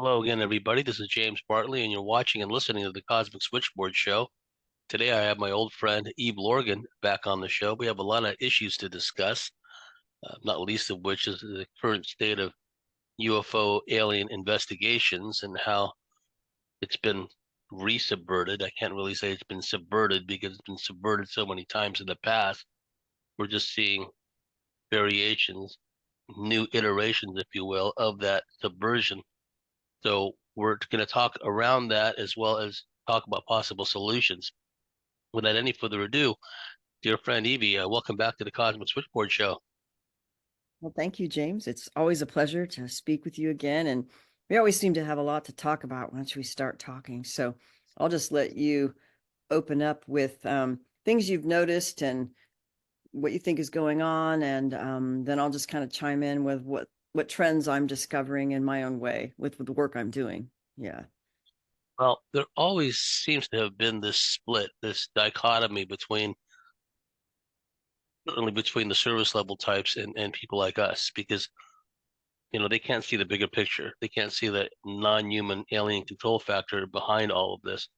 Hello again, everybody. This is James Bartley, and you're watching and listening to the Cosmic Switchboard Show. Today, I have my old friend Eve Lorgen back on the show. We have a lot of issues to discuss, not least of which is the current state of UFO alien investigations and how it's been resubverted. I can't really say it's been subverted because it's been subverted so many times in the past. We're just seeing variations, new iterations, if you will, of that subversion. So we're going to talk around that as well as talk about possible solutions. Without any further ado, dear friend Evie, welcome back to the Cosmic Switchboard Show. Well, thank you, James. It's always a pleasure to speak with you again. And we always seem to have a lot to talk about once we start talking. So I'll just let you open up with things you've noticed and what you think is going on. And then I'll just kind of chime in with what trends I'm discovering in my own way with the work I'm doing. Yeah. Well, there always seems to have been this split, this dichotomy between certainly between the service level types and people like us, because they can't see the bigger picture. They can't see the non-human alien control factor behind all of this.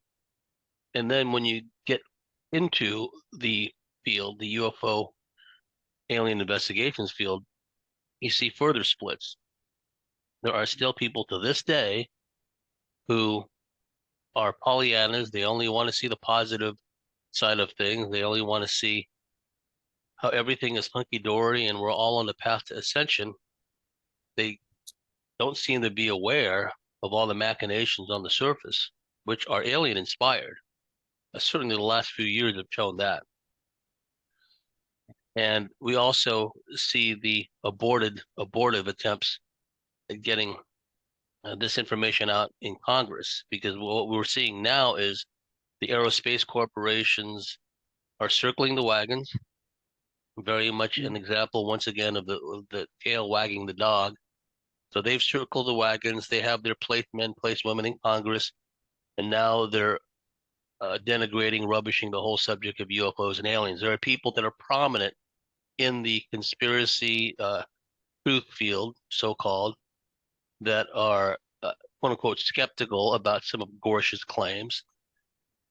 And then when you get into the field, the UFO alien investigations field, you see further splits. There are still people to this day who are Pollyannas. They only want to see the positive side of things. They only want to see how everything is hunky dory and we're all on the path to ascension. They don't seem to be aware of all the machinations on the surface, which are alien inspired. Certainly, the last few years have shown that. And we also see the abortive attempts at getting this information out in Congress, because what we're seeing now is the aerospace corporations are circling the wagons. Very much an example, once again, of the tail wagging the dog. So they've circled the wagons. They have their placemen, placewomen in Congress, and now they're denigrating, rubbishing the whole subject of UFOs and aliens. There are people that are prominent in the conspiracy truth field, so-called, that are quote unquote skeptical about some of Gorsh's claims.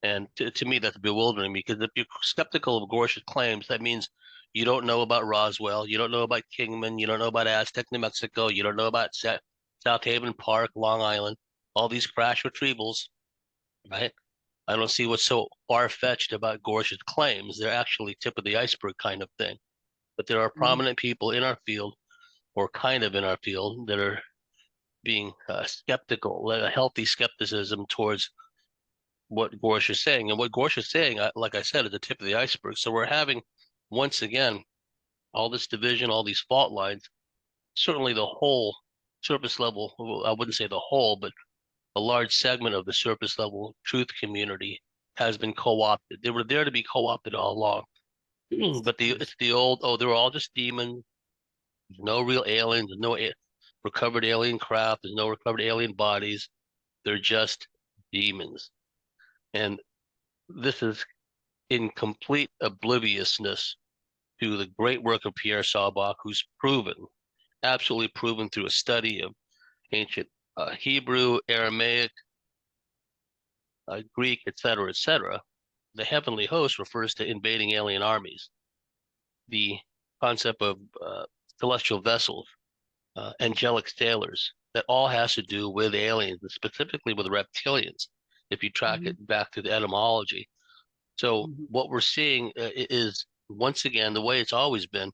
And to me, that's bewildering, because if you're skeptical of Gorsh's claims, that means you don't know about Roswell, you don't know about Kingman, you don't know about Aztec, New Mexico, you don't know about South Haven Park, Long Island, all these crash retrievals, right? I don't see what's so far-fetched about Gorsh's claims. They're actually tip of the iceberg kind of thing. But there are Mhm. prominent people in our field, or kind of in our field, that are being skeptical, a healthy skepticism towards what Gorsh is saying. And what Gorsh is saying, like I said, is the tip of the iceberg. So we're having, once again, all this division, all these fault lines. Certainly the whole surface level, well, I wouldn't say the whole, but a large segment of the surface level truth community has been co-opted. They were there to be co-opted all along. But it's the old, oh, they're all just demons. There's no real aliens. There's no recovered alien craft. There's no recovered alien bodies. They're just demons. And this is in complete obliviousness to the great work of Pierre Sabak, who's proven, absolutely proven through a study of ancient Hebrew, Aramaic, Greek, etc., the heavenly host refers to invading alien armies. The concept of celestial vessels, angelic sailors, that all has to do with aliens, and specifically with reptilians, if you track Mhm. it back to the etymology. So Mhm. what we're seeing is, once again, the way it's always been,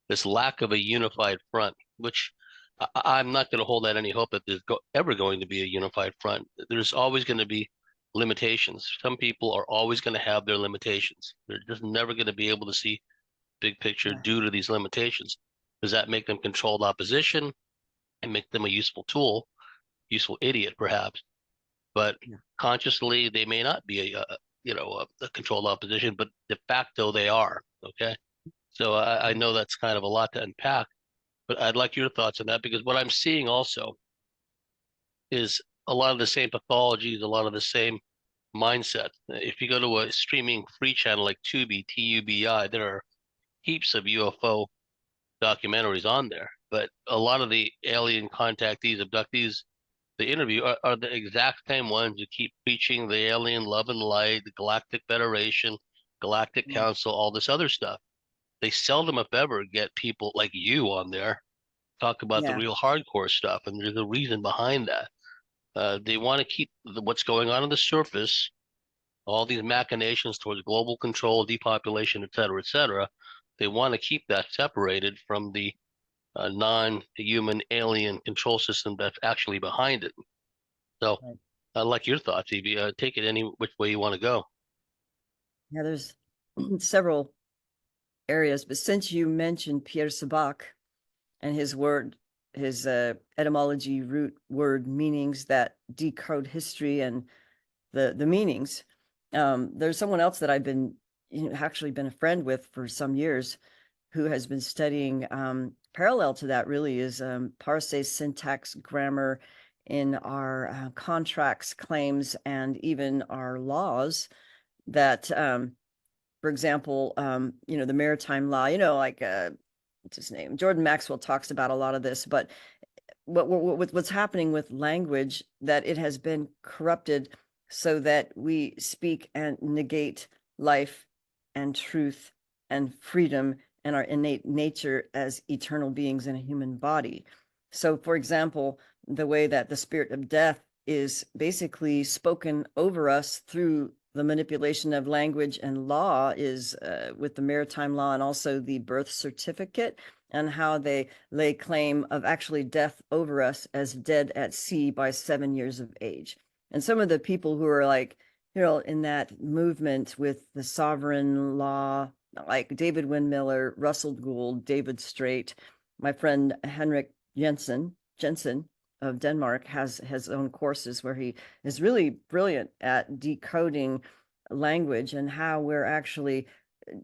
this lack of a unified front, which I'm not going to hold out any hope that there's ever going to be a unified front. There's always going to be limitations. Some people are always going to have their limitations. They're just never going to be able to see big picture Yeah. due to these limitations. Does that make them controlled opposition and make them a useful tool, useful idiot perhaps? But Yeah. consciously, they may not be a controlled opposition, but de facto they are. Okay, so I know that's kind of a lot to unpack, but I'd like your thoughts on that, because what I'm seeing also is a lot of the same pathologies, a lot of the same mindset. If you go to a streaming free channel like Tubi, Tubi, there are heaps of UFO documentaries on there, but a lot of the alien contactees, abductees, the interview are the exact same ones who keep preaching the alien love and light, the Galactic Federation, Galactic Yeah. Council, all this other stuff. They seldom, if ever, get people like you on there talk about the Yeah. real hardcore stuff, and there's a reason behind that. They want to keep what's going on the surface, all these machinations towards global control, depopulation, et cetera. They want to keep that separated from the non-human alien control system that's actually behind it. So Right. I like your thoughts, Evie. Take it any which way you want to go. Yeah, there's several areas, but since you mentioned Pierre Sabak and his etymology root word meanings that decode history and the meanings, there's someone else that I've been actually been a friend with for some years who has been studying parallel to that really is parse, syntax, grammar in our contracts, claims, and even our laws that for example, the maritime law, like what's his name? Jordan Maxwell talks about a lot of this, but what's happening with language, that it has been corrupted so that we speak and negate life and truth and freedom and our innate nature as eternal beings in a human body. So, for example, the way that the spirit of death is basically spoken over us through the manipulation of language and law is with the maritime law and also the birth certificate, and how they lay claim of actually death over us as dead at sea by 7 years of age. And some of the people who are like, in that movement with the sovereign law, like David Windmiller, Russell Gould, David Straight, my friend Henrik Jensen of Denmark has his own courses where he is really brilliant at decoding language and how we're actually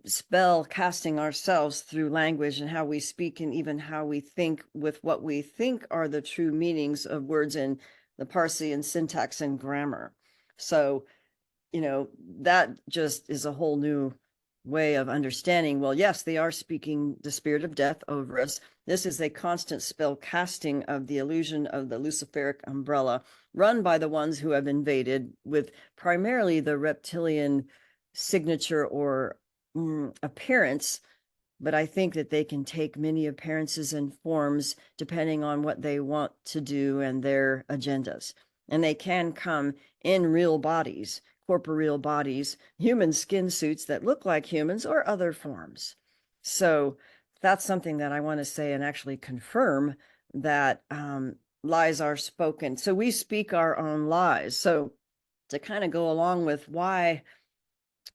spell casting ourselves through language and how we speak and even how we think with what we think are the true meanings of words in the Parsi and syntax and grammar. So, that just is a whole new way of understanding. Well, yes, they are speaking the spirit of death over us. This is a constant spell casting of the illusion of the Luciferic umbrella run by the ones who have invaded with primarily the reptilian signature or appearance, but I think that they can take many appearances and forms depending on what they want to do and their agendas. And they can come in real bodies, corporeal bodies, human skin suits that look like humans or other forms. So that's something that I want to say and actually confirm that lies are spoken. So we speak our own lies. So to kind of go along with why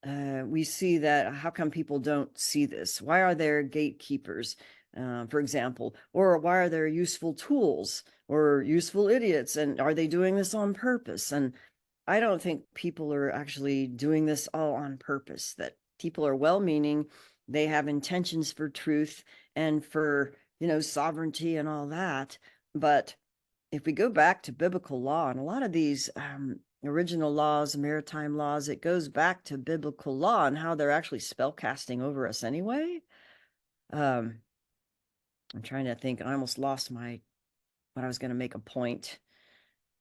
we see that, how come people don't see this? Why are there gatekeepers, for example, or why are there useful tools or useful idiots? And are they doing this on purpose? And I don't think people are actually doing this all on purpose, that people are well-meaning. They have intentions for truth and for, sovereignty and all that. But if we go back to biblical law and a lot of these original laws, maritime laws, it goes back to biblical law and how they're actually spell casting over us anyway. I'm trying to think. I almost lost what I was going to make a point.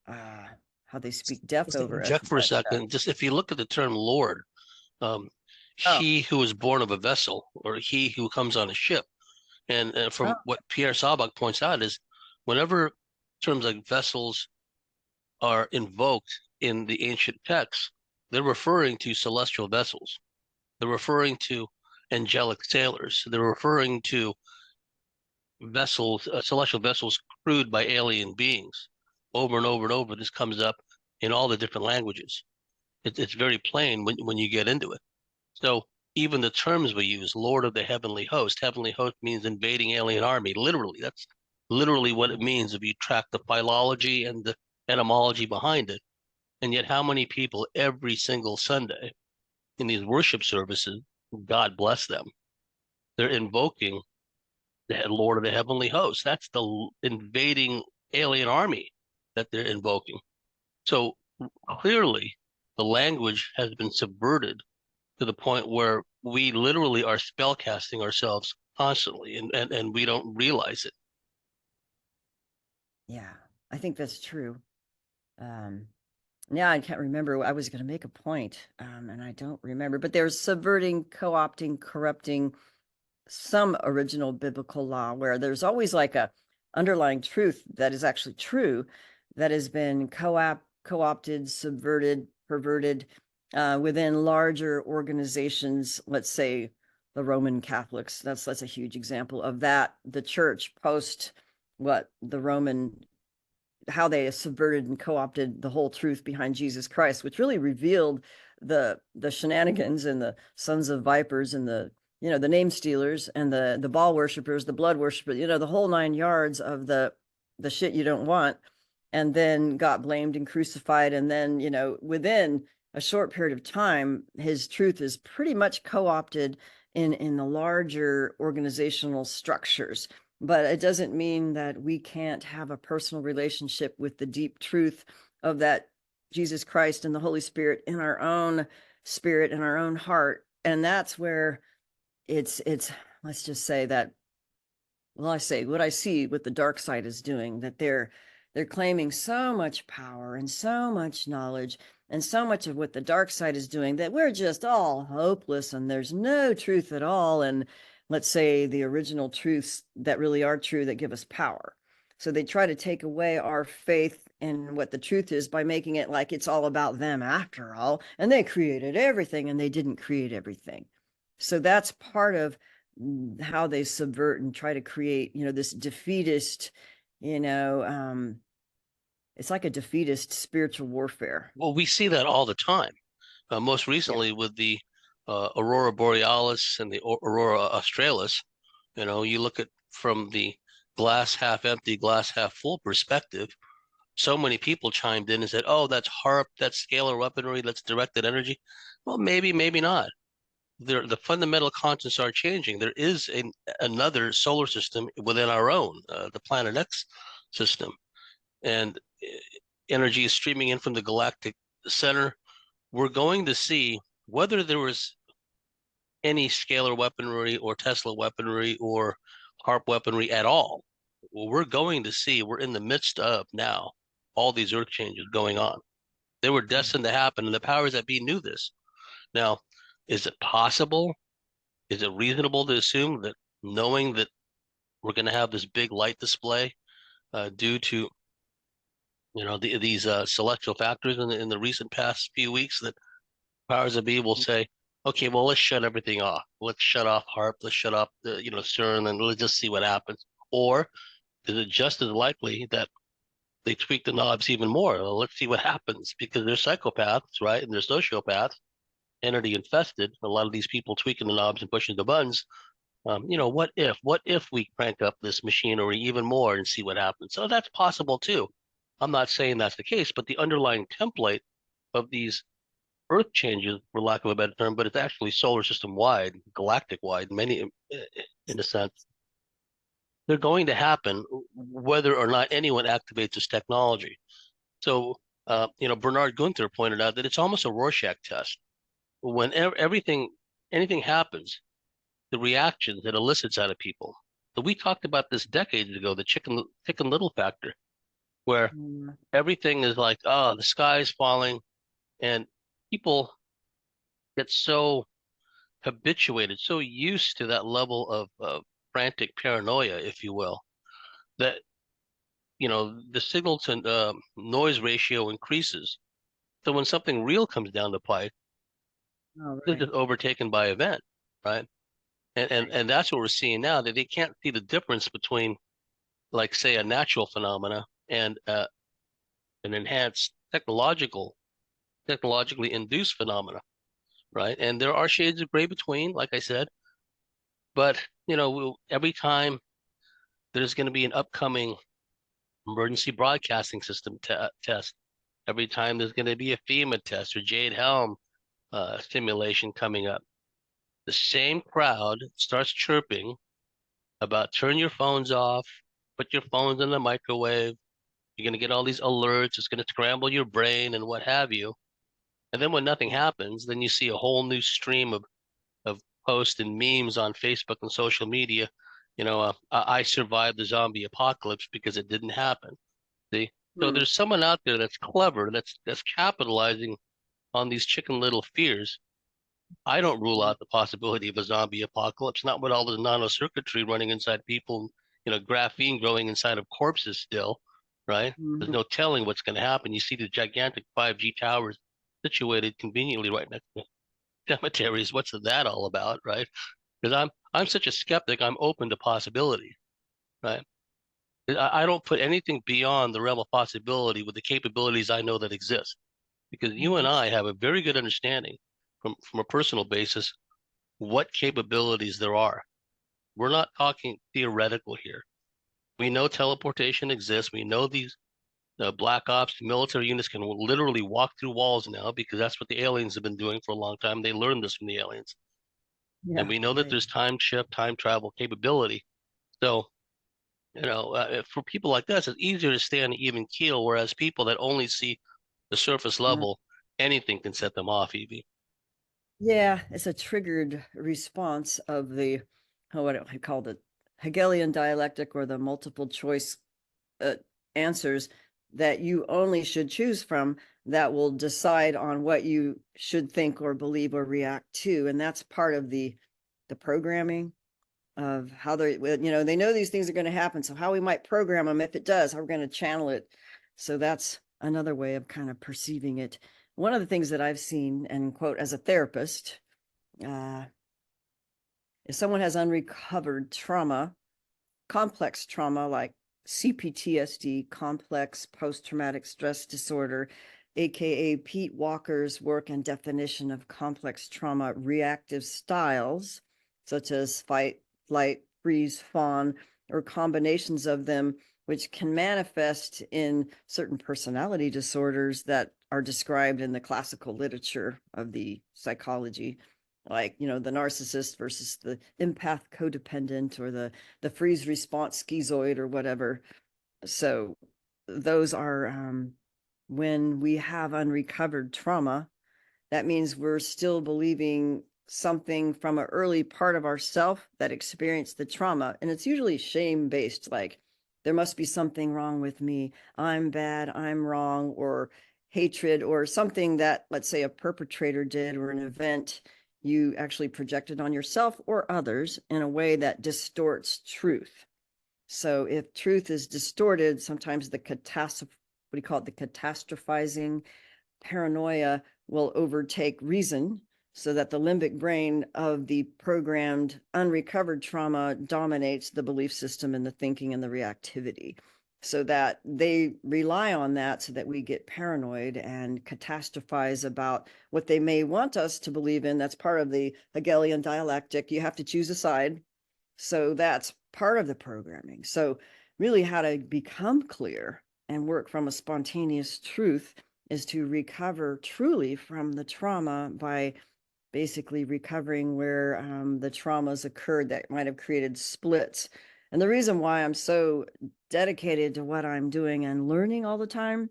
How they speak death Just to over us. interject for a second, just if you look at the term Lord, um, Oh, he who is born of a vessel, or he who comes on a ship, and oh, from what Pierre Sabak points out is, whenever terms like vessels are invoked in the ancient texts, they're referring to celestial vessels. They're referring to angelic sailors. They're referring to vessels, celestial vessels crewed by alien beings. Over and over and over, this comes up in all the different languages. It's very plain when you get into it. So even the terms we use, Lord of the heavenly host means invading alien army. Literally, that's literally what it means if you track the philology and the etymology behind it. And yet, how many people every single Sunday in these worship services, God bless them, they're invoking the Lord of the heavenly host. That's the invading alien army that they're invoking. So clearly, the language has been subverted to the point where we literally are spellcasting ourselves constantly, and we don't realize it. yeah, I think that's true. Now I can't remember. I was going to make a point, and I don't remember. But there's subverting, co-opting, corrupting some original biblical law, where there's always like a underlying truth that is actually true, that has been co-opted, subverted, perverted within larger organizations. Let's say the Roman Catholics. That's a huge example of that. The church post the Roman, how they subverted and co-opted the whole truth behind Jesus Christ, which really revealed the shenanigans and the sons of vipers and the name stealers and the Baal worshipers, the blood worshipers, the whole 9 yards of the shit you don't want, and then got blamed and crucified. And then, within a short period of time, his truth is pretty much co-opted in the larger organizational structures. But it doesn't mean that we can't have a personal relationship with the deep truth of that Jesus Christ and the Holy Spirit in our own spirit, in our own heart. And that's where it's let's just say that, well, I say what I see what the dark side is doing, that they're claiming so much power and so much knowledge and so much of what the dark side is doing, that we're just all hopeless and there's no truth at all. And let's say the original truths that really are true, that give us power. So they try to take away our faith in what the truth is by making it like it's all about them after all, and they created everything, and they didn't create everything. So that's part of how they subvert and try to create, this defeatist, it's like a defeatist spiritual warfare. Well, we see that all the time. Most recently with the Aurora Borealis and the Aurora Australis, you look at from the glass half empty, glass half full perspective. So many people chimed in and said, "Oh, that's HARP, that's scalar weaponry, that's directed energy." Well, maybe, maybe not. The fundamental constants are changing. There is another solar system within our own, the Planet X system, and energy is streaming in from the galactic center. We're going to see whether there was any scalar weaponry or Tesla weaponry or HARP weaponry at all. Well, we're going to see, we're in the midst of now all these earth changes going on. They were destined to happen, and the powers that be knew this. Now, is it possible? Is it reasonable to assume that, knowing that we're going to have this big light display due to these celestial factors in the recent past few weeks, that powers that be will say, okay, well, let's shut everything off. Let's shut off HARP. Let's shut off CERN, and let's just see what happens. Or is it just as likely that they tweak the knobs even more? Well, let's see what happens, because they're psychopaths, right? And they're sociopaths, entity infested. A lot of these people tweaking the knobs and pushing the buttons. What if we crank up this machinery even more and see what happens? So that's possible too. I'm not saying that's the case, but the underlying template of these earth changes, for lack of a better term, but it's actually solar system wide, galactic wide, many in a sense. They're going to happen whether or not anyone activates this technology. So, Bernard Gunther pointed out that it's almost a Rorschach test. When anything happens, the reactions it elicits out of people. So we talked about this decades ago, the chicken little factor, where everything is like, oh, the sky is falling, and people get so habituated, so used to that level of frantic paranoia, if you will, that the signal to noise ratio increases. So when something real comes down the pipe, they're just overtaken by event, right? And that's what we're seeing now, that they can't see the difference between, like, say, a natural phenomena and an enhanced technologically induced phenomena, right? And there are shades of gray between, like I said, but every time there's going to be an upcoming emergency broadcasting system test, every time there's going to be a FEMA test or Jade Helm simulation coming up, the same crowd starts chirping about turn your phones off, put your phones in the microwave. You're going to get all these alerts. It's going to scramble your brain and what have you. And then when nothing happens, then you see a whole new stream of posts and memes on Facebook and social media. I survived the zombie apocalypse because it didn't happen. See, So Hmm. there's someone out there that's clever, that's capitalizing on these chicken little fears. I don't rule out the possibility of a zombie apocalypse, not with all the nanocircuitry running inside people, graphene growing inside of corpses still, right? There's Hmm. no telling what's going to happen. You see the gigantic 5G towers situated conveniently right next to cemeteries. What's that all about, right? Because I'm such a skeptic, I'm open to possibility, right? I don't put anything beyond the realm of possibility with the capabilities I know that exist. Because you and I have a very good understanding from a personal basis what capabilities there are. We're not talking theoretical here. We know teleportation exists. We know these black ops military units can literally walk through walls now because that's what the aliens have been doing for a long time. They learned this from the aliens. And Yeah, we know that right. there's time shift, time travel capability. So, for people like us, it's easier to stay on an even keel, whereas people that only see the surface Uh, level, anything can set them off, Evie. yeah, it's a triggered response of the, what I call the Hegelian dialectic, or the multiple choice uh, answers that you only should choose from, that will decide on what you should think or believe or react to. And that's part of the programming of how they know these things are going to happen. So how we might program them, if it does, how we're going to channel it. So that's another way of kind of perceiving it. One of the things that I've seen, and quote, as a therapist, uh, if someone has unrecovered trauma, complex trauma like CPTSD, complex post-traumatic stress disorder, aka Pete Walker's work and definition of complex trauma reactive styles, such as fight, flight, freeze, fawn, or combinations of them, which can manifest in certain personality disorders that are described in the classical literature of the psychology, like the narcissist versus the empath codependent, or the freeze response schizoid, or whatever. So those are when we have unrecovered trauma, that means we're still believing something from an early part of ourself that experienced the trauma. And it's usually shame based, like there must be something wrong with me, I'm bad, I'm wrong, or hatred, or something that, let's say, a perpetrator did, or an event you actually projected on yourself or others in a way that distorts truth. So if truth is distorted, sometimes the catastrophe, what do you call it, the catastrophizing paranoia will overtake reason, so that the limbic brain of the programmed unrecovered trauma dominates the belief system and the thinking and the reactivity, so that they rely on that, so that we get paranoid and catastrophize about what they may want us to believe in. That's part of the Hegelian dialectic. You have to choose a side. So that's part of the programming. So really, how to become clear and work from a spontaneous truth is to recover truly from the trauma by basically recovering where the traumas occurred that might have created splits. And the reason why I'm so dedicated to what I'm doing and learning all the time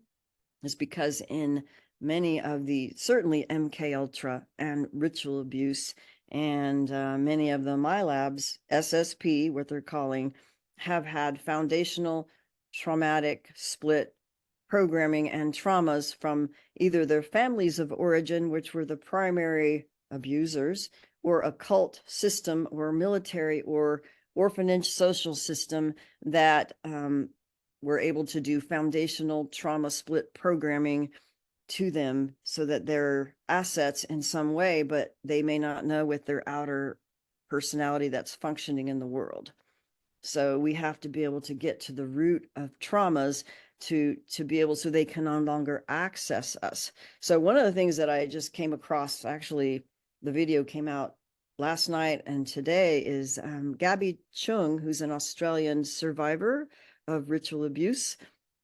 is because in many of the, certainly MK Ultra and ritual abuse, and many of the my labs, SSP, what they're calling, have had foundational traumatic split programming and traumas from either their families of origin, which were the primary abusers, or a cult system, or military, or orphanage social system that were able to do foundational trauma split programming to them, so that they're assets in some way, but they may not know with their outer personality that's functioning in the world. So we have to be able to get to the root of traumas to be able, so they can no longer access us. So one of the things that I just came across, actually, the video came out last night and today, is Gabby Chung, who's an Australian survivor of ritual abuse,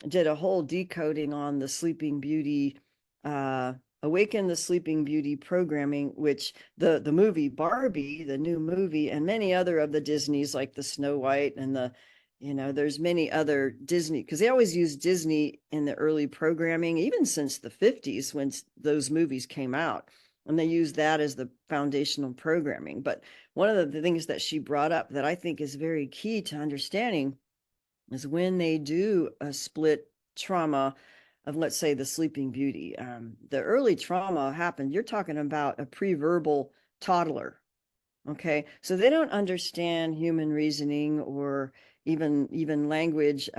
did a whole decoding on the Sleeping Beauty, uh, Awaken the Sleeping Beauty programming, which the movie Barbie, the new movie, and many other of the Disneys, like the Snow White and there's many other Disney, because they always use Disney in the early programming, even since the 50s when those movies came out. And they use that as the foundational programming. But one of the things that she brought up that I think is very key to understanding is when they do a split trauma of, let's say, the Sleeping Beauty. The early trauma happened, you're talking about a pre-verbal toddler. Okay, so they don't understand human reasoning or even language.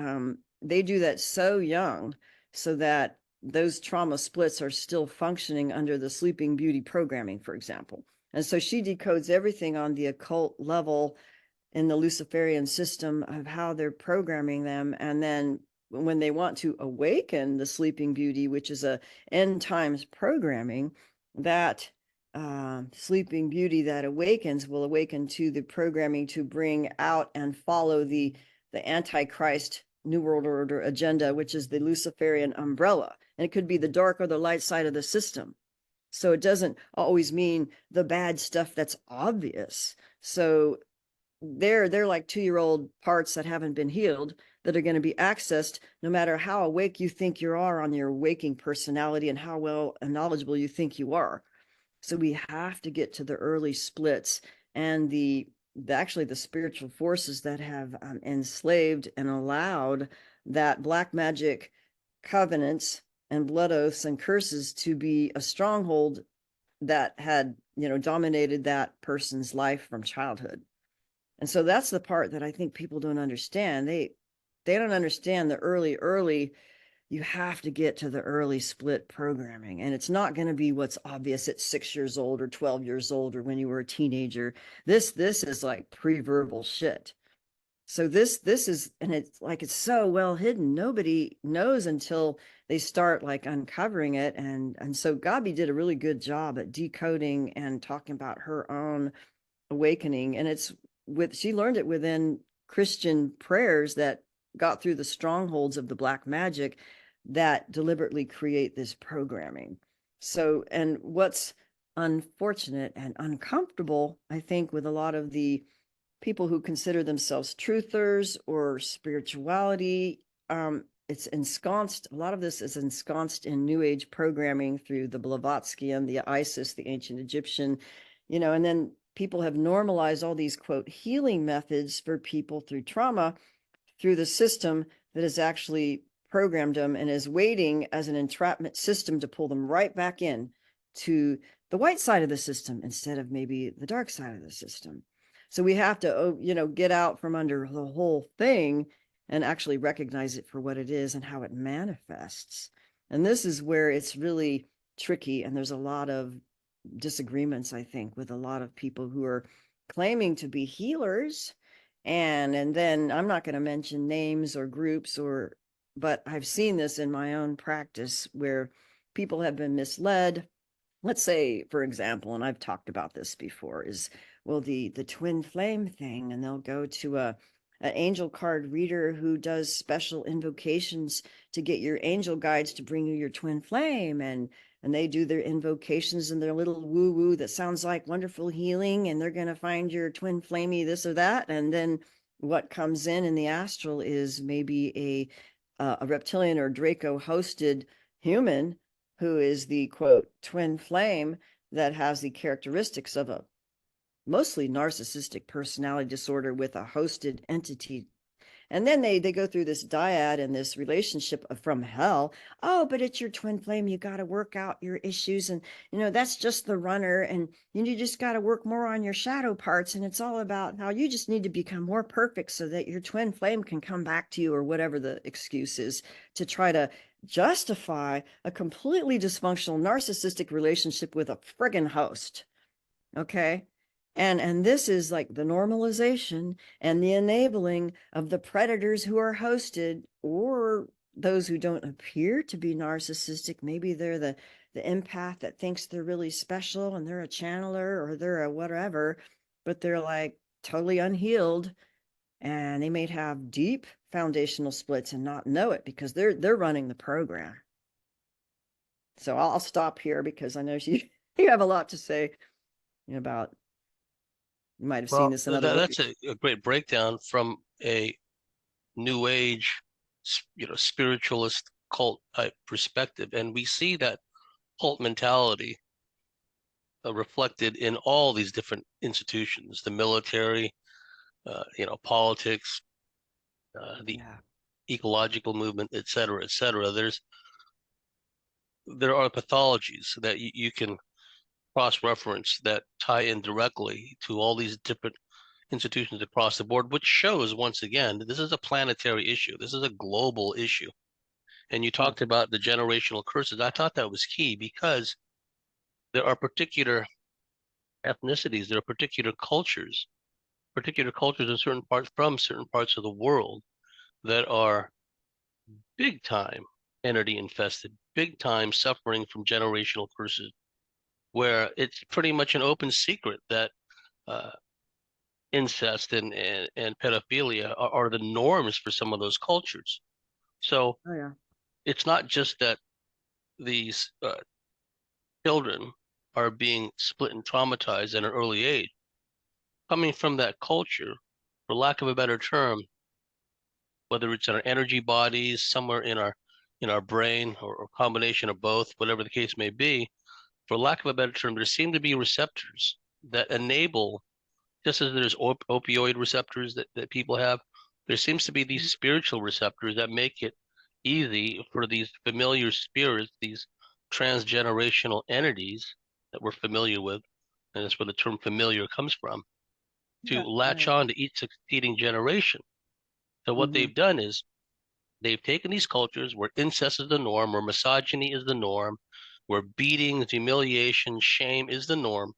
They do that so young, so that those trauma splits are still functioning under the Sleeping Beauty programming, for example. And so she decodes everything on the occult level in the Luciferian system of how they're programming them. And then when they want to awaken the Sleeping Beauty, which is a end times programming, that Sleeping Beauty that awakens will awaken to the programming to bring out and follow the Antichrist New World Order agenda, which is the Luciferian umbrella. And it could be the dark or the light side of the system. So it doesn't always mean the bad stuff that's obvious. So they're like 2-year-old parts that haven't been healed that are going to be accessed no matter how awake you think you are on your waking personality and how well and knowledgeable you think you are. So we have to get to the early splits and actually the spiritual forces that have enslaved and allowed that black magic covenants and blood oaths and curses to be a stronghold that had, dominated that person's life from childhood. And so that's the part that I think people don't understand. They don't understand the early. You have to get to the early split programming, and it's not going to be what's obvious at 6 years old or 12 years old or when you were a teenager. This is like pre-verbal shit. So this is, and it's like, it's so well hidden. Nobody knows until they start like uncovering it. And so Gabi did a really good job at decoding and talking about her own awakening. And she learned it within Christian prayers that got through the strongholds of the black magic that deliberately create this programming. So, and what's unfortunate and uncomfortable, I think, with a lot of the people who consider themselves truthers or spirituality, it's ensconced, a lot of this is ensconced in New Age programming through the Blavatsky and the Isis, the ancient Egyptian, and then people have normalized all these, quote, healing methods for people through trauma, through the system that has actually programmed them and is waiting as an entrapment system to pull them right back in to the white side of the system instead of maybe the dark side of the system. So we have to, get out from under the whole thing and actually recognize it for what it is and how it manifests. And this is where it's really tricky. And there's a lot of disagreements, I think, with a lot of people who are claiming to be healers. And then I'm not going to mention names or groups but I've seen this in my own practice where people have been misled. Let's say, for example, and I've talked about this before, is, well, the twin flame thing, and they'll go to an angel card reader who does special invocations to get your angel guides to bring you your twin flame, and they do their invocations and their little woo woo that sounds like wonderful healing, and they're going to find your twin flamey this or that, and then what comes in the astral is maybe a reptilian or Draco hosted human who is the, quote, twin flame that has the characteristics of a mostly narcissistic personality disorder with a hosted entity. And then they go through this dyad and this relationship from hell. Oh, but it's your twin flame. You got to work out your issues. And, that's just the runner. And you just got to work more on your shadow parts. And it's all about how you just need to become more perfect so that your twin flame can come back to you, or whatever the excuse is, to try to justify a completely dysfunctional narcissistic relationship with a friggin' host. Okay. And this is like the normalization and the enabling of the predators who are hosted, or those who don't appear to be narcissistic. Maybe they're the empath that thinks they're really special and they're a channeler or they're a whatever, but they're like totally unhealed, and they may have deep foundational splits and not know it because they're running the program. So I'll stop here because I know you have a lot to say about. You might have seen this in other that's books. a great breakdown from a New Age, spiritualist cult type perspective, and we see that cult mentality reflected in all these different institutions, the military, politics, the ecological movement, et cetera, et cetera. There are pathologies that you can cross-reference that tie in directly to all these different institutions across the board, which shows once again this is a planetary issue. This is a global issue. And you Yeah. talked about the generational curses. I thought that was key because there are particular ethnicities, there are particular cultures in certain parts from certain parts of the world that are big time entity infested, big time suffering from generational curses, where it's pretty much an open secret that uh, incest and pedophilia are the norms for some of those cultures. So Oh yeah. it's not just that these children are being split and traumatized at an early age. Coming from that culture, for lack of a better term, whether it's in our energy bodies, somewhere in our brain, or combination of both, whatever the case may be, for lack of a better term, there seem to be receptors that enable, just as there's opioid receptors that people have, there seems to be these spiritual receptors that make it easy for these familiar spirits, these transgenerational entities that we're familiar with, and that's where the term familiar comes from, to Yeah. latch on to each succeeding generation. So what Mm-hmm. they've done is they've taken these cultures where incest is the norm, where misogyny is the norm, where beatings, humiliation, shame is the norm,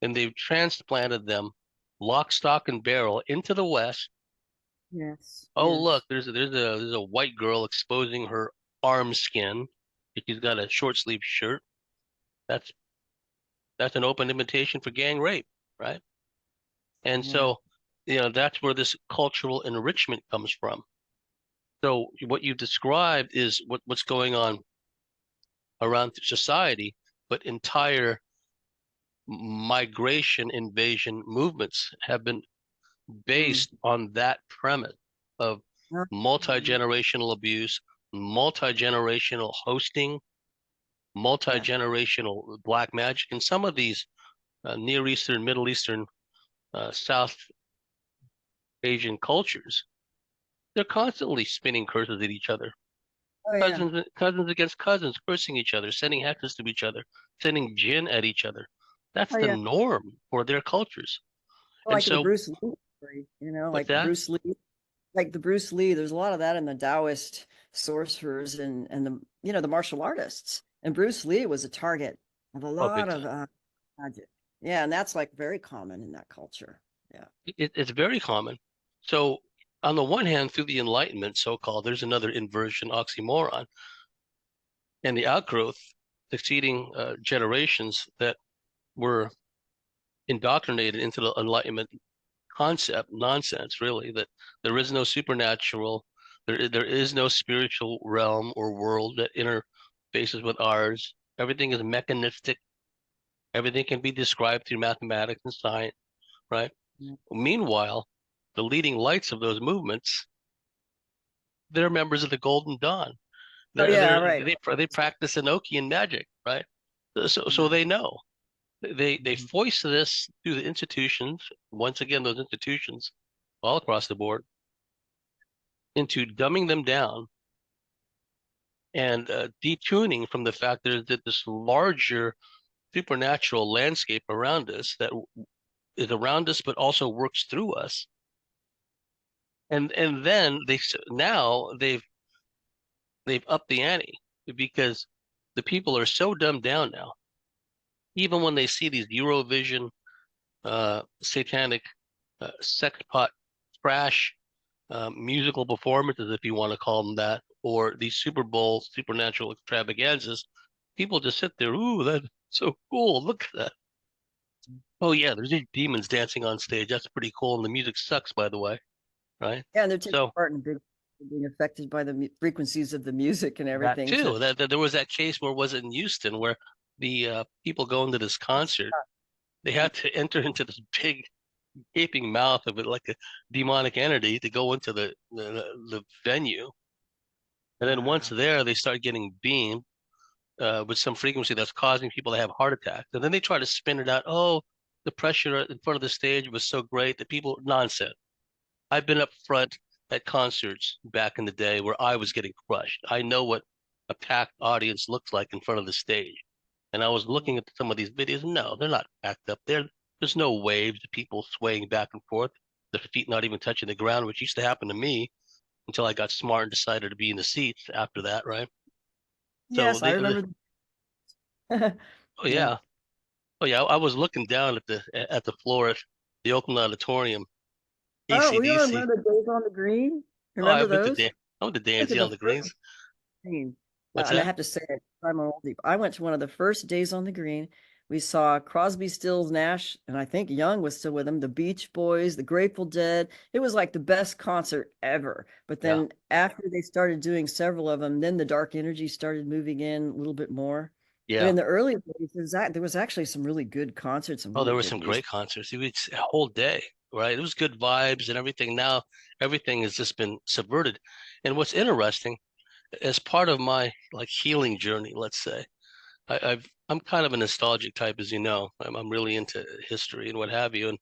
and they've transplanted them lock, stock, and barrel into the West. Yes. Oh, look, Yes. there's a white girl exposing her arm skin. If she's got a short sleeve shirt, that's that's an open invitation for gang rape, right? And Yeah. so, that's where this cultural enrichment comes from. So what you've described is what's going on around society, but entire migration invasion movements have been Mm. based on that premise of Oh, yeah. multi-generational abuse, multi-generational hosting, Yeah. multi-generational black magic, and some of these Near Eastern, Middle Eastern, South Asian cultures, they're constantly spinning curses at each other. Oh yeah. Cousins against cousins, cursing each other, sending hexes to each other, sending jinn at each other. That's Oh the yeah. norm for their cultures. And Like the so, Bruce Lee story, what's like that? Bruce Lee, like the Bruce Lee. There's a lot of that in the Taoist sorcerers and the the martial artists. And Bruce Lee was a target of a Oh, big lot of time. magic. Yeah, and that's like very common in that culture. Yeah. It's very common. So, on the one hand, through the Enlightenment, so-called, there's another inversion oxymoron, and the outgrowth, succeeding generations that were indoctrinated into the Enlightenment concept nonsense, really, that there is no supernatural, there is no spiritual realm or world that interfaces with ours. Everything is mechanistic. Everything can be described through mathematics and science, right? Yeah. Meanwhile, the leading lights of those movements, they're members of the Golden Dawn. Oh yeah, right. They practice Enochian magic, right? So Yeah. they know. They Mhm. foist this through the institutions, once again, those institutions all across the board, into dumbing them down and detuning from the fact that this larger supernatural landscape around us that is around us but also works through us. And then now they've upped the ante because the people are so dumbed down now. Even when they see these Eurovision satanic sex pot trash musical performances, if you want to call them that, or these Super Bowl supernatural extravaganzas, people just sit there. Ooh, that's so cool. Look at that. Oh yeah, there's these demons dancing on stage. That's pretty cool. And the music sucks, by the way, right? Yeah, and they're taking So part in big being affected by the frequencies of the music and that everything. So too. That there was that case where was it in Houston where the people going to this concert, they yeah. had to enter into this big gaping mouth of it like a demonic entity to go into the venue. And then once Wow. there, they start getting beamed with some frequency that's causing people to have heart attacks. And then they try to spin it out. Oh, the pressure in front of the stage was so great that people nonsense. I've been up front at concerts back in the day where I was getting crushed. I know what a packed audience looks like in front of the stage. And I was looking at some of these videos. No, they're not packed up there. There's no waves, the people swaying back and forth, the feet not even touching the ground, which used to happen to me until I got smart and decided to be in the seats after that, right? So Yes, I remember. oh Yeah. yeah, oh yeah. I was looking down at the floor at the Oakland Auditorium, Oh, we all ACDC. remember Days on the Green. Oh, Remember those? I went to I went to dancing the on the first greens. Green. What's And I that? have to say, I'm an oldie. I went to one of the first Days on the Green. We saw Crosby, Stills, Nash, and I think Young was still with them, the Beach Boys, the Grateful Dead. It was like the best concert ever. But Yeah, then after they started doing several of them, then the dark energy started moving in a little bit more. But yeah. in the early days, there was actually some really good concerts and Oh, there really were good some music. great concerts. It's a whole day, right? It was good vibes and everything. Now everything has just been subverted. And what's interesting, as part of my like healing journey, let's say, I'm kind of a nostalgic type, as you know. I'm really into history and what have you. And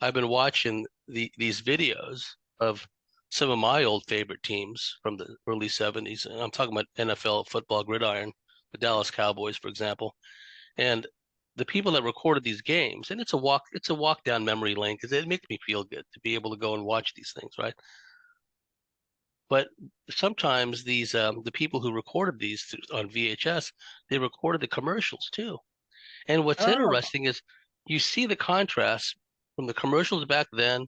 I've been watching these videos of some of my old favorite teams from the early 70s. And I'm talking about NFL football gridiron, the Dallas Cowboys, for example. And the people that recorded these games, and it's a walk down memory lane because it makes me feel good to be able to go and watch these things, right? But sometimes the people who recorded these on VHS, they recorded the commercials too. And what's Oh, interesting is you see the contrast from the commercials back then.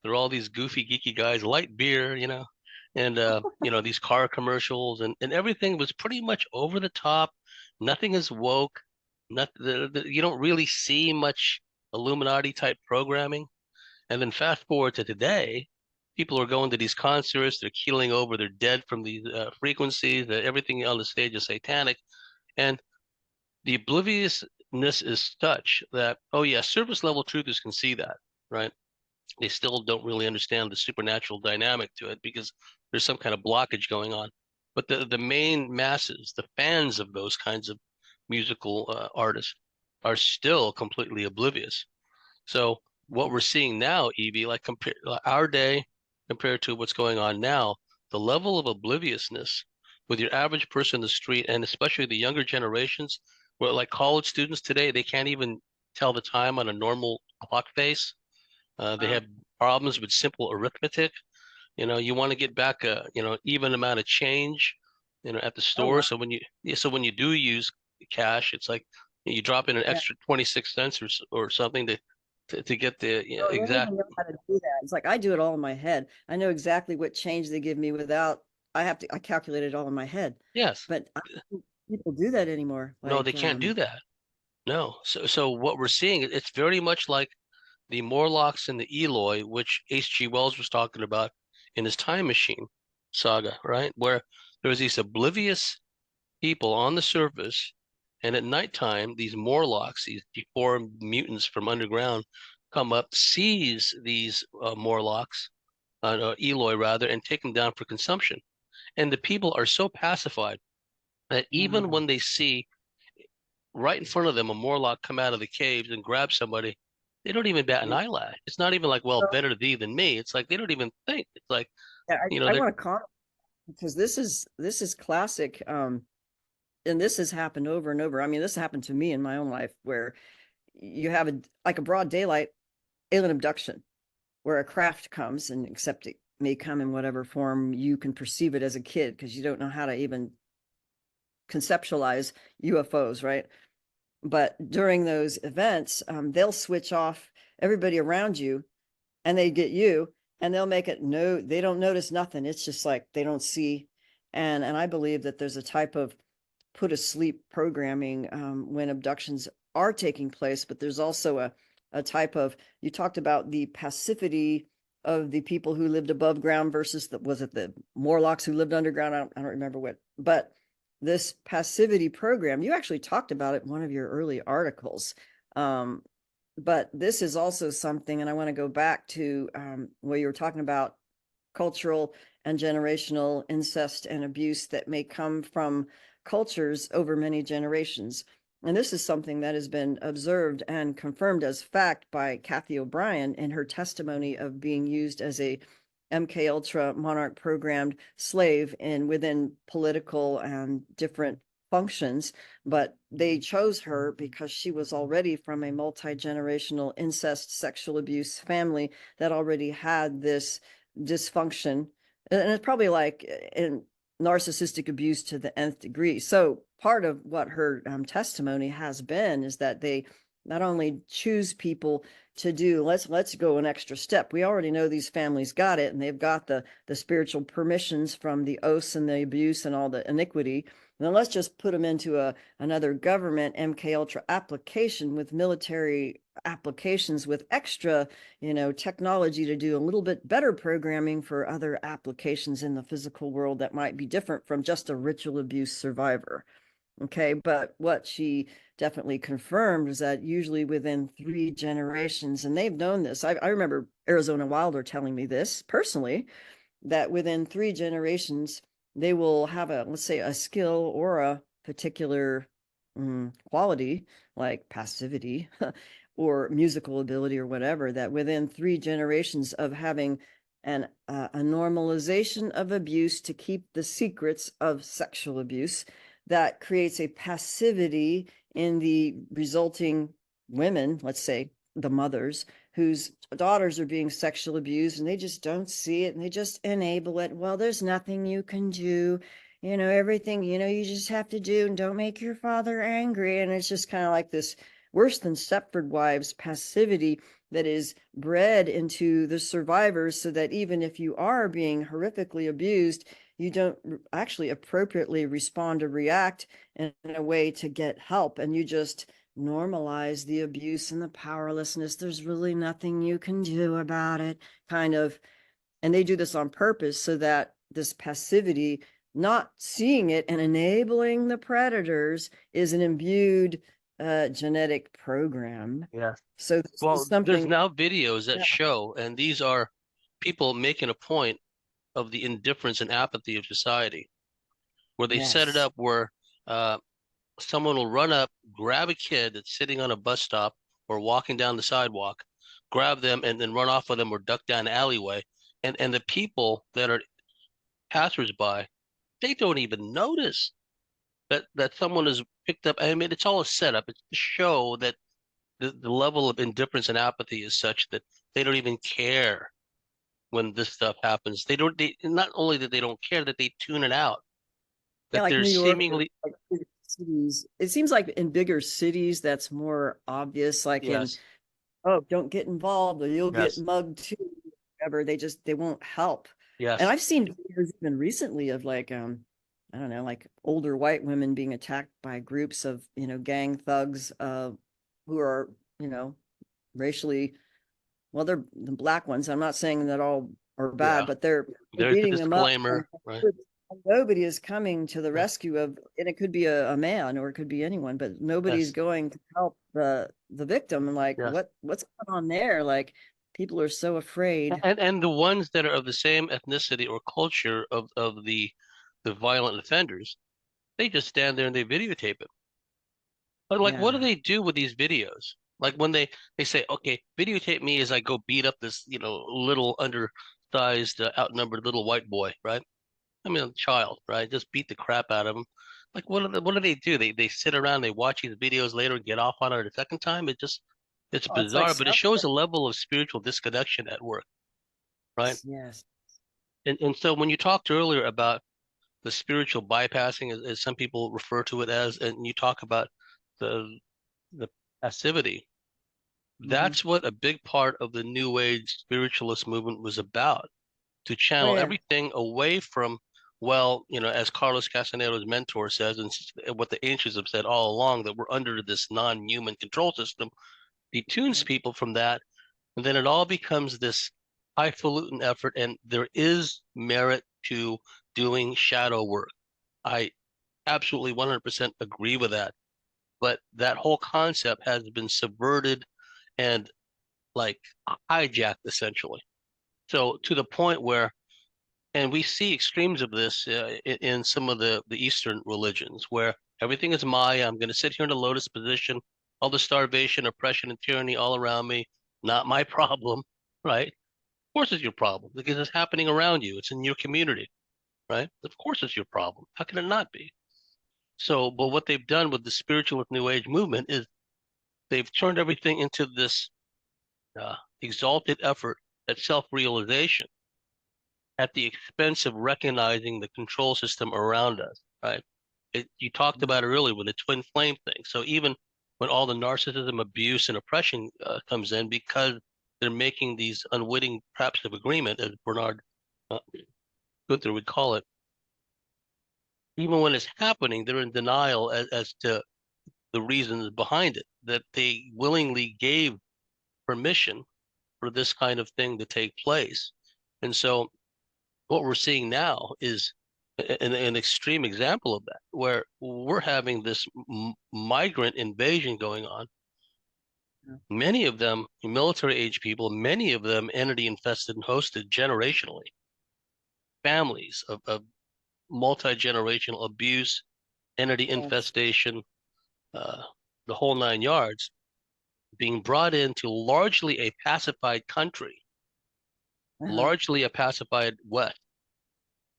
They're all these goofy, geeky guys, light beer, and these car commercials and everything was pretty much over the top. Nothing is woke. Not you don't really see much Illuminati type programming. And then fast forward to today, people are going to these concerts, they're keeling over, they're dead from these frequencies, that everything on the stage is satanic. And the obliviousness is such that, oh yeah, surface level truthers can see that, right? They still don't really understand the supernatural dynamic to it because there's some kind of blockage going on. But the main masses, the fans of those kinds of musical artists, are still completely oblivious. So what we're seeing now, Evie, like compare our day compared to what's going on now, the level of obliviousness with your average person in the street, and especially the younger generations, where like college students today, they can't even tell the time on a normal clock face. They wow. have problems with simple arithmetic. You want to get back a, even amount of change, at the Oh, store. wow. So when you do use cash, it's like you drop in an Yeah. extra 26 cents or something to get the Oh, they don't exact. even know how to do that. It's like I do it all in my head. I know exactly what change they give me without I calculate it all in my head. Yes. But I don't think people do that anymore. No, they Like, can't do that. No. So what we're seeing, it's very much like the Morlocks and the Eloi, which H.G. Wells was talking about in his Time Machine saga, right? Where there's these oblivious people on the surface, and at nighttime, these Morlocks, these deformed mutants from underground, come up, seize these Morlocks, Eloi rather, and take them down for consumption. And the people are so pacified that even wow. when they see right in front of them a Morlock come out of the caves and grab somebody, they don't even bat an Yeah. eyelash. It's not even like, well, So, better thee than me. It's like they don't even think. It's like, yeah, I they're want to comment because this is classic. And this has happened over and over. I mean, this happened to me in my own life where you have like a broad daylight alien abduction where a craft comes, and except it may come in whatever form you can perceive it as a kid because you don't know how to even conceptualize UFOs, right? But during those events, they'll switch off everybody around you and they get you, and they'll make it no, they don't notice nothing. It's just like they don't see. And I believe that there's a type of put asleep programming when abductions are taking place, but there's also a type of, you talked about the passivity of the people who lived above ground versus was it the Morlocks who lived underground? I don't remember what, but this passivity program, you actually talked about it in one of your early articles. Um, but this is also something, and I want to go back to where you were talking about cultural and generational incest and abuse that may come from cultures over many generations. And this is something that has been observed and confirmed as fact by Kathy O'Brien in her testimony of being used as MK Ultra monarch programmed slave and within political and different functions, but they chose her because she was already from a multi-generational incest sexual abuse family that already had this dysfunction. And it's probably like in narcissistic abuse to the nth degree. So part of what her testimony has been is that they not only choose people to do, let's go an extra step. We already know these families got it, and they've got the spiritual permissions from the oaths and the abuse and all the iniquity. And then let's just put them into another government MK Ultra application with military applications with extra, technology to do a little bit better programming for other applications in the physical world that might be different from just a ritual abuse survivor. Okay, but what she definitely confirmed is that usually within 3 generations, and they've known this. I remember Arizona Wilder telling me this personally, that within 3 generations, they will have let's say, a skill or a particular quality like passivity or musical ability or whatever, that within 3 generations of having a normalization of abuse to keep the secrets of sexual abuse, that creates a passivity in the resulting women, let's say the mothers, whose daughters are being sexually abused and they just don't see it and they just enable it. Well, there's nothing you can do, everything, you just have to do, and don't make your father angry. And it's just kind of like this worse than Stepford Wives passivity that is bred into the survivors, so that even if you are being horrifically abused, you don't actually appropriately respond or react in a way to get help, and you just normalize the abuse and the powerlessness. There's really nothing you can do about it, kind of. And they do this on purpose so that this passivity, not seeing it and enabling the predators, is an imbued genetic program. Yeah. So this Well, is something. there's now videos that Yeah. show, and these are people making a point of the indifference and apathy of society, where they set it Yes. up where uh, someone will run up, grab a kid that's sitting on a bus stop or walking down the sidewalk, grab them and then run off with them or duck down an alleyway. And the people that are passersby, they don't even notice that someone is picked up. I mean, it's all a setup. It's to show that the level of indifference and apathy is such that they don't even care when this stuff happens. They not only that they don't care, that they tune it out. Yeah, That like New there's York, or seemingly like bigger cities. It seems like in bigger cities that's more obvious, like in, yes, oh, don't get involved or you'll get yes, mugged too. Whatever, they won't help. And yes, I've seen videos even recently of like I don't know, like older white women being attacked by groups of, gang thugs who are, racially, well, they're the black ones. I'm not saying that all are bad, yeah. but they're There's the beating them up, disclaimer, and right? nobody is coming to the Yeah. rescue of, and it could be a man or it could be anyone, but nobody's Yes, going to help the victim. And like, yes. what's going on there? Like, people are so afraid. And the ones that are of the same ethnicity or culture of the violent offenders, they just stand there and they videotape it. But like, what do Yeah. they do with these videos? Like when they say, okay, videotape me as I go beat up this, little undersized, outnumbered little white boy, right? I mean, a child, right? Just beat the crap out of him. Like, what do they do? They sit around, they watch these videos later and get off on it a second time. It's Oh, it's like bizarre, but it stuff. shows a level of spiritual disconnection at work, right? Yes. And so when you talked earlier about the spiritual bypassing, as some people refer to it as, and you talk about the the passivity, Hmm. that's what a big part of the New Age spiritualist movement was about, to Oh channel yeah. everything away from, well, as Carlos Castaneda's mentor says, and what the ancients have said all along, that we're under this non-human control system, detunes people from that, and then it all becomes this highfalutin effort, and there is merit to doing shadow work. I absolutely 100% agree with that. But that whole concept has been subverted and like hijacked essentially. So to the point where, and we see extremes of this in some of the Eastern religions, where everything is Maya. I'm going to sit here in a lotus position, all the starvation, oppression, and tyranny all around me, not my problem, right? course it's your problem because it's happening around you. It's in your community, right? Of course it's your problem. How can it not be? So, but what they've done with the spiritualist New Age movement is they've turned everything into this exalted effort at self-realization at the expense of recognizing the control system around us, right? You talked about it earlier with the twin flame thing. So even when all the narcissism, abuse, and oppression comes in, because they're making these unwitting traps of agreement, as Bernard Gunther would call it, even when it's happening, they're in denial as to the reasons behind it, that they willingly gave permission for this kind of thing to take place. And so what we're seeing now is an extreme example of that, where we're having this migrant invasion going on. Many of them military age people, many of them entity infested and hosted generationally. Families of multi-generational abuse, entity Yes. infestation, the whole 9 yards, being brought into largely a pacified country, largely a pacified West,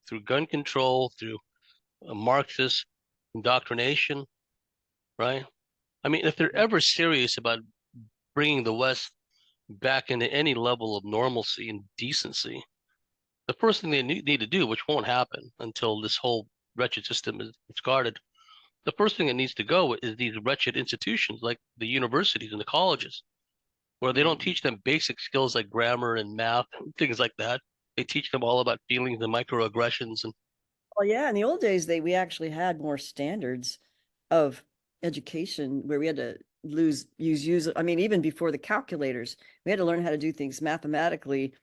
through gun control, through Marxist indoctrination, right? I mean, if they're ever serious about bringing the West back into any level of normalcy and decency, the first thing they need to do, which won't happen until this whole wretched system is discarded, the first thing that needs to go is these wretched institutions like the universities and the colleges, where they don't teach them basic skills like grammar and math and things like that. They teach them all about feelings and microaggressions. And Well, yeah, in the old days, we actually had more standards of education where we had to use. I mean, even before the calculators, we had to learn how to do things mathematically,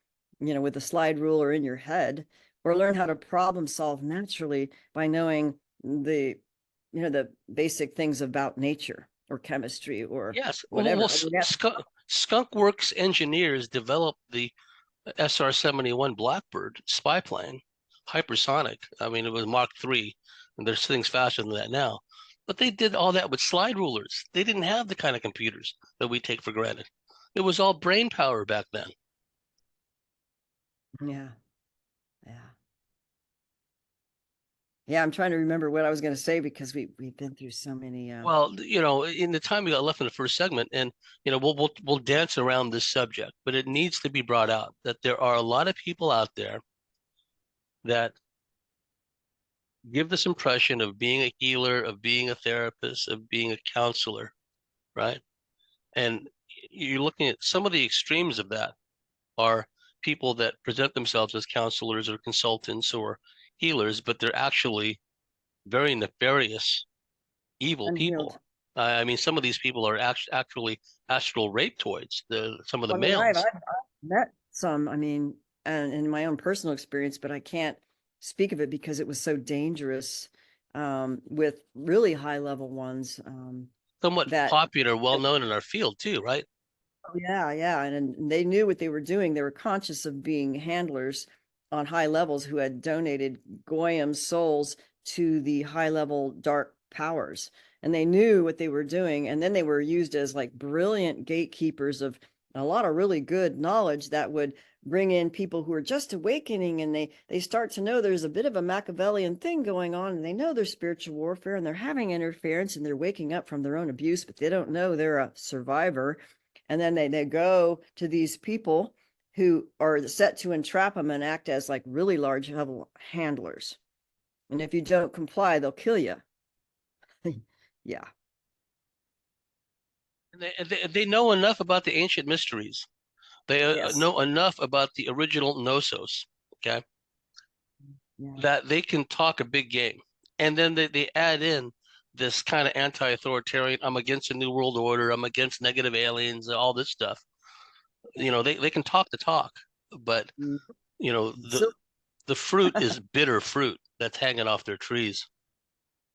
with a slide rule or in your head, or learn how to problem solve naturally by knowing the basic things about nature or chemistry or yes, whatever. Skunk Works engineers developed the SR-71 Blackbird spy plane, hypersonic. I mean, it was Mach 3, and there's things faster than that now. But they did all that with slide rulers. They didn't have the kind of computers that we take for granted. It was all brain power back then. Yeah, yeah. Yeah, I'm trying to remember what I was going to say because we've been through so many. Well, in the time we got left in the first segment, and we'll dance around this subject, but it needs to be brought out that there are a lot of people out there that give this impression of being a healer, of being a therapist, of being a counselor, right? And you're looking at some of the extremes of that are people that present themselves as counselors or consultants or healers, but they're actually very nefarious, evil Unhealed. people. I mean, some of these people are actually astral rapetoids, some of the I mean, I've males. met some, I mean, and in my own personal experience, but I can't speak of it because it was so dangerous with really high level ones Somewhat that, popular, well known in our field too, right? oh, yeah. And they knew what they were doing. They were conscious of being handlers on high levels who had donated Goyim souls to the high level dark powers. And they knew what they were doing. And then they were used as like brilliant gatekeepers of a lot of really good knowledge that would bring in people who are just awakening, and they start to know there's a bit of a Machiavellian thing going on, and they know there's spiritual warfare and they're having interference and they're waking up from their own abuse, but they don't know they're a survivor. And then they go to these people who are set to entrap them and act as like really large level handlers. And if you don't comply, they'll kill you. Yeah. And they know enough about the ancient mysteries. They Yes. know enough about the original Gnosos, okay, Yeah. that they can talk a big game. And then they add in this kind of anti-authoritarian, I'm against a new world order, I'm against negative aliens, all this stuff. They can talk the talk, but Mm. the So the fruit is bitter fruit that's hanging off their trees.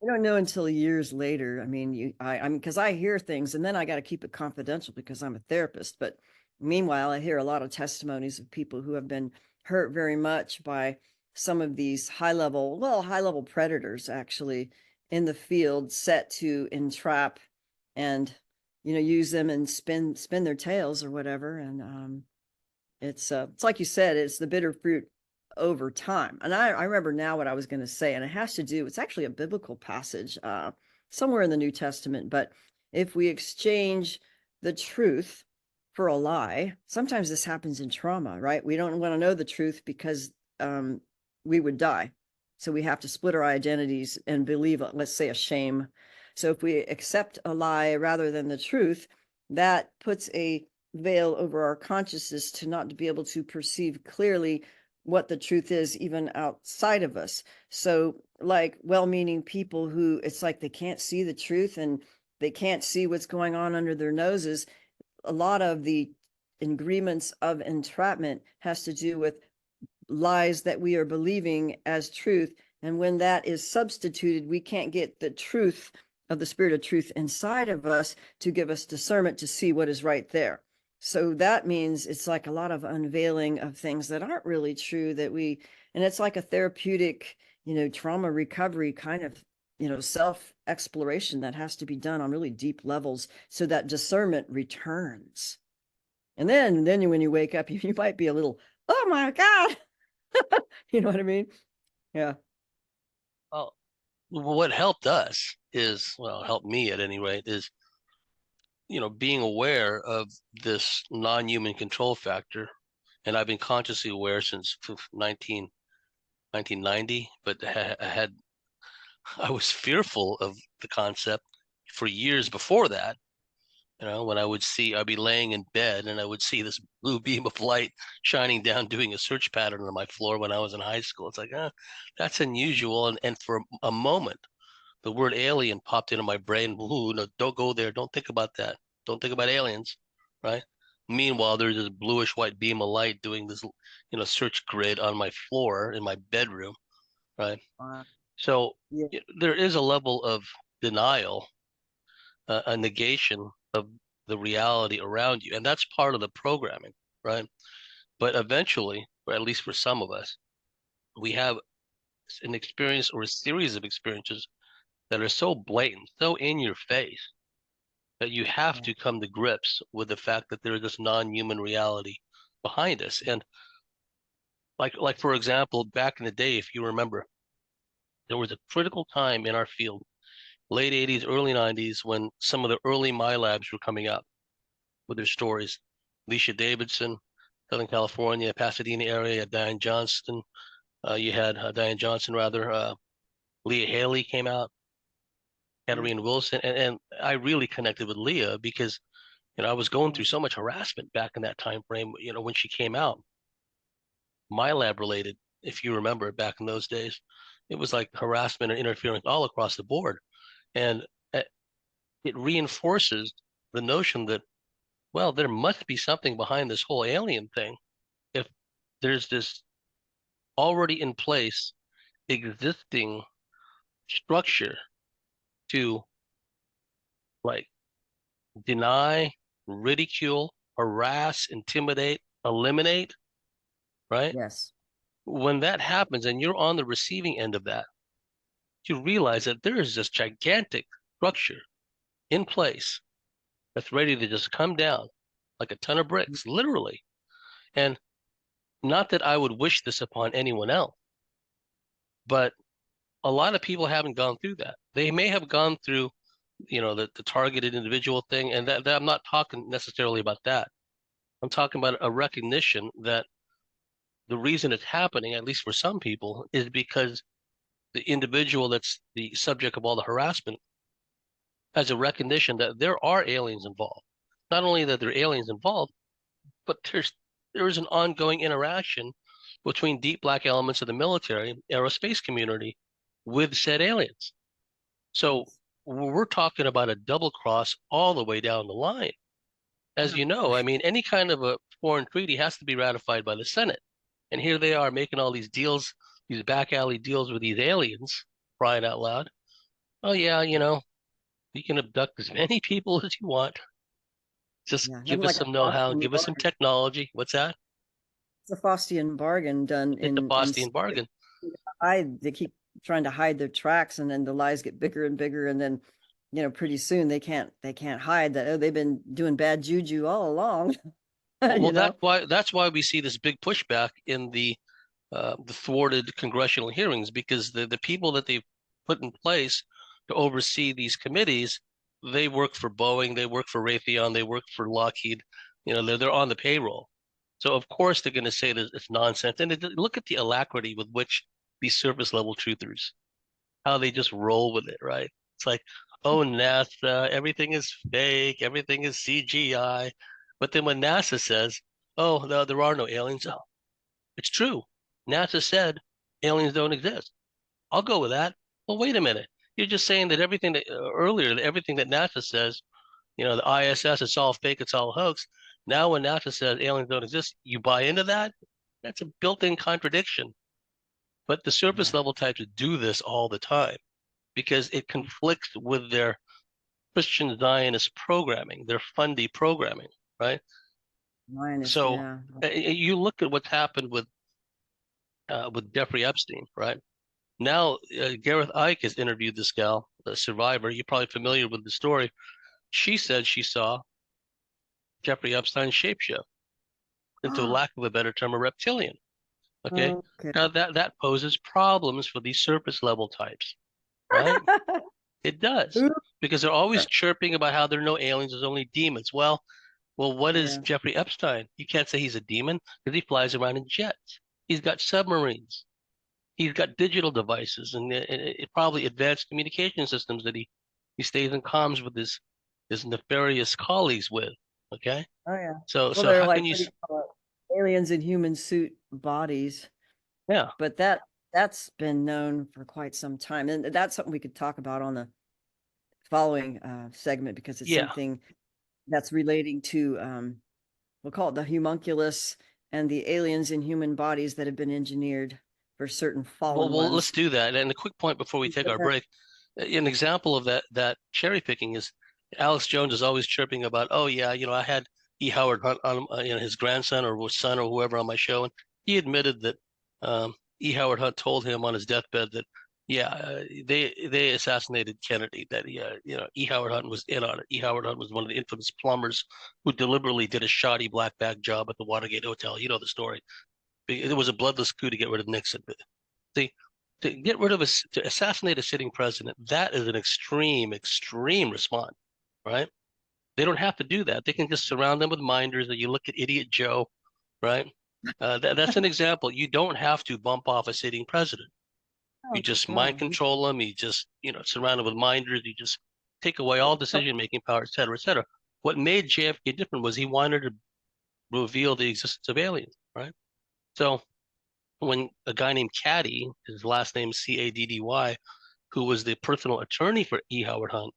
I don't know until years later. I mean, I mean, because I hear things and then I got to keep it confidential because I'm a therapist. But meanwhile, I hear a lot of testimonies of people who have been hurt very much by some of these high level predators actually in the field, set to entrap and use them and spin their tails or whatever. And It's like you said, it's the bitter fruit over time. And I remember now what I was going to say, and it has to do, it's actually a biblical passage somewhere in the New Testament. But if we exchange the truth for a lie, sometimes this happens in trauma, right? We don't want to know the truth because we would die. So we have to split our identities and believe, let's say, a shame. So if we accept a lie rather than the truth, that puts a veil over our consciousness to not to be able to perceive clearly what the truth is, even outside of us. So like well-meaning people who it's like they can't see the truth and they can't see what's going on under their noses. A lot of the agreements of entrapment has to do with lies that we are believing as truth. And when that is substituted, we can't get the truth of the spirit of truth inside of us to give us discernment to see what is right there. So that means it's like a lot of unveiling of things that aren't really true that we, and it's like a therapeutic, trauma recovery kind of, self-exploration that has to be done on really deep levels so that discernment returns. And then when you wake up, you might be a little, oh my God. You know what I mean? Yeah. Well, what helped us is, well, helped me at any rate, is being aware of this non-human control factor. And I've been consciously aware since 1990, but I was fearful of the concept for years before that. When I'd be laying in bed and I would see this blue beam of light shining down, doing a search pattern on my floor when I was in high school. It's like, that's unusual. And for a moment, the word alien popped into my brain. Ooh, no, don't go there. Don't think about that. Don't think about aliens, right? Meanwhile, there's this bluish white beam of light doing this, search grid on my floor in my bedroom, right? So Yeah. there is a level of denial, a negation of the reality around you. And that's part of the programming, right? But eventually, or at least for some of us, we have an experience or a series of experiences that are so blatant, so in your face, that you have to come to grips with the fact that there is this non-human reality behind us. And like for example, back in the day, if you remember, there was a critical time in our field, late 80s, early 90s, when some of the early MyLabs were coming up with their stories. Alicia Davidson, Southern California, Pasadena area, Diane Johnson. You had Diane Johnson, rather. Leah Haley came out, Katarina Wilson, and I really connected with Leah because I was going through so much harassment back in that time frame. When she came out, MyLab related, if you remember back in those days, it was like harassment and interference all across the board, and it reinforces the notion that, well, there must be something behind this whole alien thing. If there's this already in place existing structure to like deny, ridicule, harass, intimidate, eliminate, right? Yes. When that happens and you're on the receiving end of that, you realize that there is this gigantic structure in place that's ready to just come down like a ton of bricks, literally. And not that I would wish this upon anyone else, but a lot of people haven't gone through that. They may have gone through, the targeted individual thing, and that I'm not talking necessarily about that. I'm talking about a recognition that the reason it's happening, at least for some people, is because the individual that's the subject of all the harassment has a recognition that there are aliens involved. Not only that there are aliens involved, but there is an ongoing interaction between deep black elements of the military aerospace community with said aliens. So we're talking about a double cross all the way down the line. As you know, I mean, any kind of a foreign treaty has to be ratified by the Senate. And here they are making all these deals, these back alley deals with these aliens, crying out loud. Oh, yeah, you can abduct as many people as you want. Just give us Like some a know-how, Faustian give us some bargain. technology. What's that? It's a Faustian bargain done It's a in Faustian bargain. they keep trying to hide their tracks, and then the lies get bigger and bigger, and then pretty soon they can't hide that, oh, they've been doing bad juju all along. Well, You know? that's why we see this big pushback in the thwarted congressional hearings, because the people that they've put in place to oversee these committees, they work for Boeing, they work for Raytheon, they work for Lockheed. You know, they're on the payroll. So of course they're going to say that it's nonsense. And look at the alacrity with which these surface level truthers, how they just roll with it, right? It's like, oh, NASA, everything is fake, everything is CGI. But then when NASA says, oh, no, there are no aliens, oh, it's true. NASA said aliens don't exist. I'll go with that. Well, wait a minute. You're just saying that everything that earlier, that everything that NASA says, you know, the ISS, it's all fake, it's all a hoax. Now, when NASA says aliens don't exist, you buy into that? That's a built-in contradiction. But the surface Yeah. level types do this all the time because it conflicts with their Christian Zionist programming, their fundy programming, right? Minus, So yeah. you look at what's happened with Jeffrey Epstein, right? Now, Gareth Ike has interviewed this gal, the survivor. You're probably familiar with the story. She said she saw Jeffrey Epstein's shapeshift, into lack of a better term, a reptilian. Okay. Okay. Now that poses problems for these surface level types, right? It does, Ooh, because they're always chirping about how there are no aliens, there's only demons. Well, what is yeah. Jeffrey Epstein? You can't say he's a demon because he flies around in jets. He's got submarines. He's got digital devices and probably advanced communication systems that he stays in comms with his nefarious colleagues with. Okay, Oh, yeah. Well, so they're how can like, you? what do you call it? Aliens in human suit bodies. Yeah, But that's been known for quite some time. And that's something we could talk about on the following segment because it's yeah. something that's relating to we'll call it the homunculus and the aliens in human bodies that have been engineered for certain fallen Well, let's ones. do that. And a quick point before we take our break. An example of that cherry picking is Alex Jones is always chirping about, oh yeah, you know, I had E. Howard Hunt on, you know, his grandson or son or whoever on my show, and he admitted that E. Howard Hunt told him on his deathbed that, yeah, they assassinated Kennedy. That you know, E. Howard Hunt was in on it. E. Howard Hunt was one of the infamous plumbers who deliberately did a shoddy black bag job at the Watergate Hotel. You know the story. It was a bloodless coup to get rid of Nixon. See, to get rid of to assassinate a sitting president, that is an extreme response, right? They don't have to do that. They can just surround them with minders. That you look at Idiot Joe, right? That's an example. You don't have to bump off a sitting president. You Oh, just mind no. control them. You just, you know, surround them with minders. You just take away all decision-making power, et cetera, et cetera. What made JFK different was he wanted to reveal the existence of aliens, right? So when a guy named Caddy, his last name is Caddy, who was the personal attorney for E. Howard Hunt,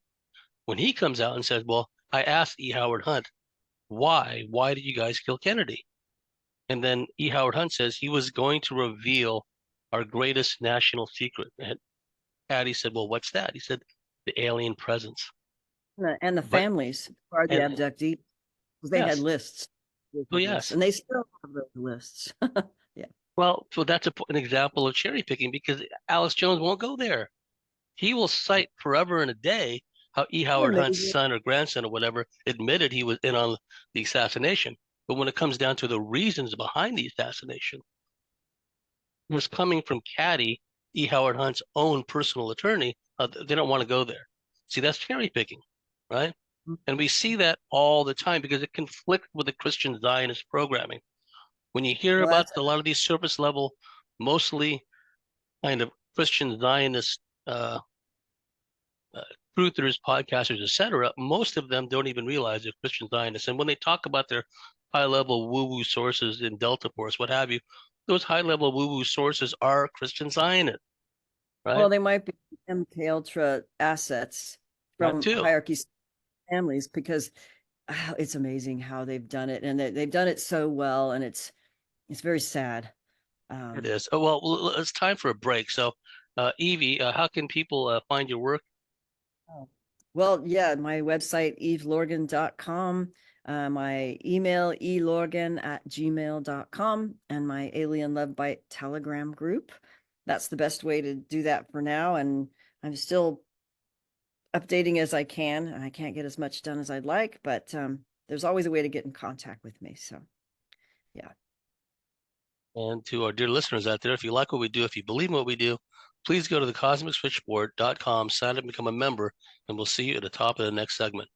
when he comes out and says, well, I asked E. Howard Hunt, why? Why did you guys kill Kennedy? And then E. Howard Hunt says he was going to reveal our greatest national secret. And Caddy said, well, what's that? He said, the alien presence. And the But, families who are the and abductees, because they had yes, lists. They oh, had lists, yes. and they still have those lists. Yeah. Well, so that's an example of cherry picking because Alice Jones won't go there. He will cite forever and a day how E. Howard Hunt's Amazing. son or grandson or whatever admitted he was in on the assassination. But when it comes down to the reasons behind the assassination, it was coming from Caddy, E. Howard Hunt's own personal attorney. They don't want to go there. See, that's cherry picking, right? And we see that all the time because it conflicts with the Christian Zionist programming. When you hear Well, about that's a lot of these surface level, mostly kind of Christian Zionist uh, uh, truthers, podcasters, etc., most of them don't even realize they're Christian Zionists. And when they talk about their high-level woo-woo sources in Delta Force, what have you, those high-level woo-woo sources are Christian Zionists, well, right? they might be MK Ultra assets That from too. hierarchy families because it's amazing how they've done it, and they've done it so well, and it's very sad. It Um, is. Oh, well, it's time for a break. So, Evie, how can people find your work? oh. Well, yeah, my website, evelorgen.com, my email, elorgen@gmail.com, and my Alien Love Bite Telegram group. That's the best way to do that for now. And I'm still updating as I can. I can't get as much done as I'd like, but there's always a way to get in contact with me. So, yeah. And to our dear listeners out there, if you like what we do, if you believe in what we do, please go to the cosmicswitchboard.com, sign up and become a member, and we'll see you at the top of the next segment.